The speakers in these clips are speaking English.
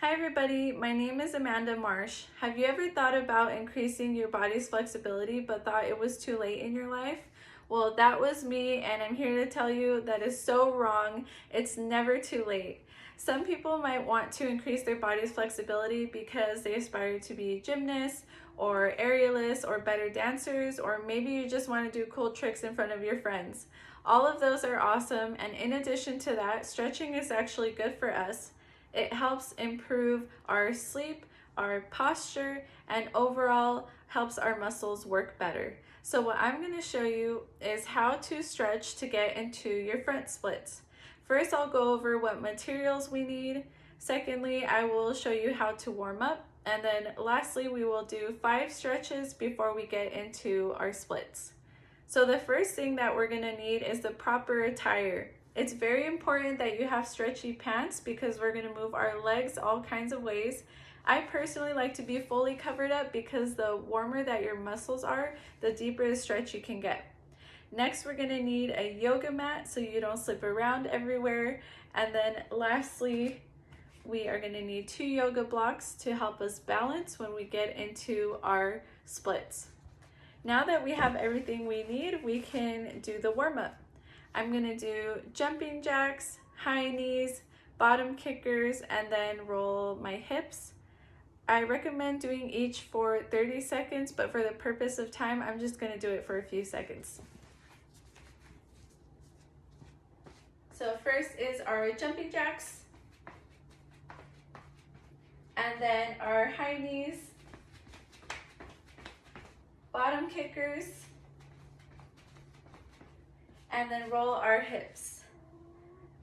Hi everybody, my name is Amanda Marsh. Have you ever thought about increasing your body's flexibility but thought it was too late in your life? Well, that was me, and I'm here to tell you that is so wrong. It's never too late. Some people might want to increase their body's flexibility because they aspire to be gymnasts or aerialists or better dancers, or maybe you just want to do cool tricks in front of your friends. All of those are awesome, and in addition to that, stretching is actually good for us. It helps improve our sleep, our posture, and overall helps our muscles work better. So what I'm going to show you is how to stretch to get into your front splits. First, I'll go over what materials we need. Secondly, I will show you how to warm up. And then lastly, we will do 5 stretches before we get into our splits. So the first thing that we're going to need is the proper attire. It's very important that you have stretchy pants because we're going to move our legs all kinds of ways. I personally like to be fully covered up because the warmer that your muscles are, the deeper the stretch you can get. Next, we're going to need a yoga mat so you don't slip around everywhere. And then lastly, we are going to need 2 yoga blocks to help us balance when we get into our splits. Now that we have everything we need, we can do the warm-up. I'm going to do jumping jacks, high knees, bottom kickers, and then roll my hips. I recommend doing each for 30 seconds, but for the purpose of time, I'm just going to do it for a few seconds. So first is our jumping jacks, and then our high knees, bottom kickers, and then roll our hips.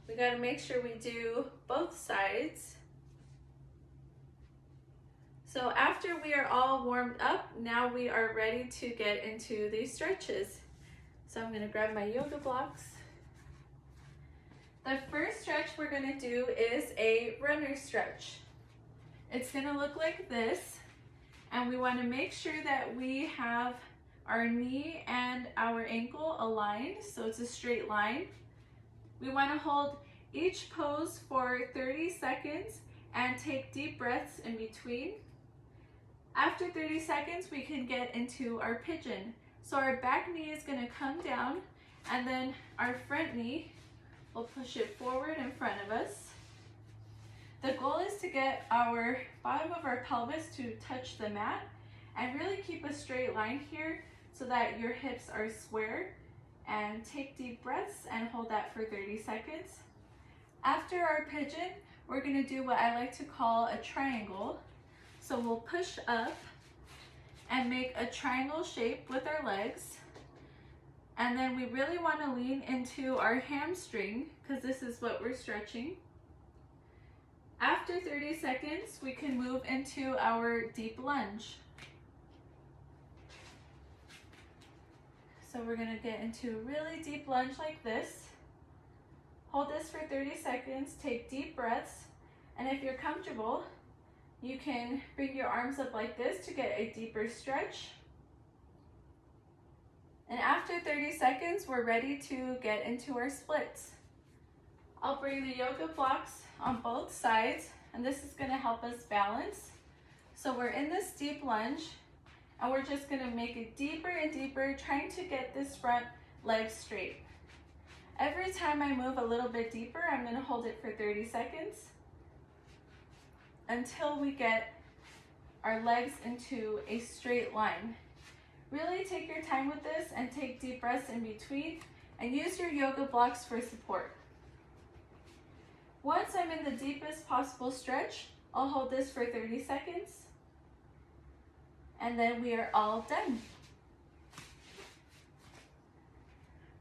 We got to make sure we do both sides. So after we are all warmed up, now we are ready to get into these stretches. So I'm going to grab my yoga blocks. The first stretch we're going to do is a runner stretch. It's going to look like this, and we want to make sure that we have our knee and our ankle aligned, so it's a straight line. We want to hold each pose for 30 seconds and take deep breaths in between. After 30 seconds, we can get into our pigeon. So our back knee is going to come down, and then our front knee, we'll push it forward in front of us. The goal is to get our bottom of our pelvis to touch the mat and really keep a straight line here so that your hips are square, and take deep breaths and hold that for 30 seconds. After our pigeon, we're going to do what I like to call a triangle. So we'll push up and make a triangle shape with our legs. And then we really want to lean into our hamstring because this is what we're stretching. After 30 seconds, we can move into our deep lunge. So we're going to get into a really deep lunge like this. Hold this for 30 seconds, take deep breaths, and if you're comfortable, you can bring your arms up like this to get a deeper stretch. And after 30 seconds, we're ready to get into our splits. I'll bring the yoga blocks on both sides, and this is going to help us balance. So we're in this deep lunge, and we're just going to make it deeper and deeper, trying to get this front leg straight. Every time I move a little bit deeper, I'm going to hold it for 30 seconds until we get our legs into a straight line. Really take your time with this and take deep breaths in between, and use your yoga blocks for support. Once I'm in the deepest possible stretch, I'll hold this for 30 seconds. And then we are all done.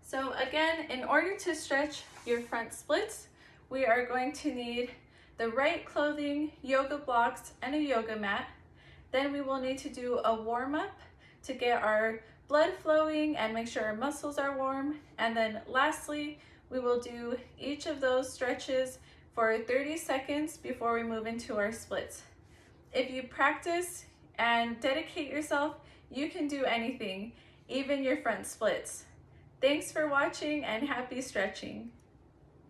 So again, in order to stretch your front splits, we are going to need the right clothing, yoga blocks, and a yoga mat. Then we will need to do a warm-up to get our blood flowing and make sure our muscles are warm. And then lastly, we will do each of those stretches for 30 seconds before we move into our splits. If you practice and dedicate yourself, you can do anything, even your front splits. Thanks for watching, and happy stretching.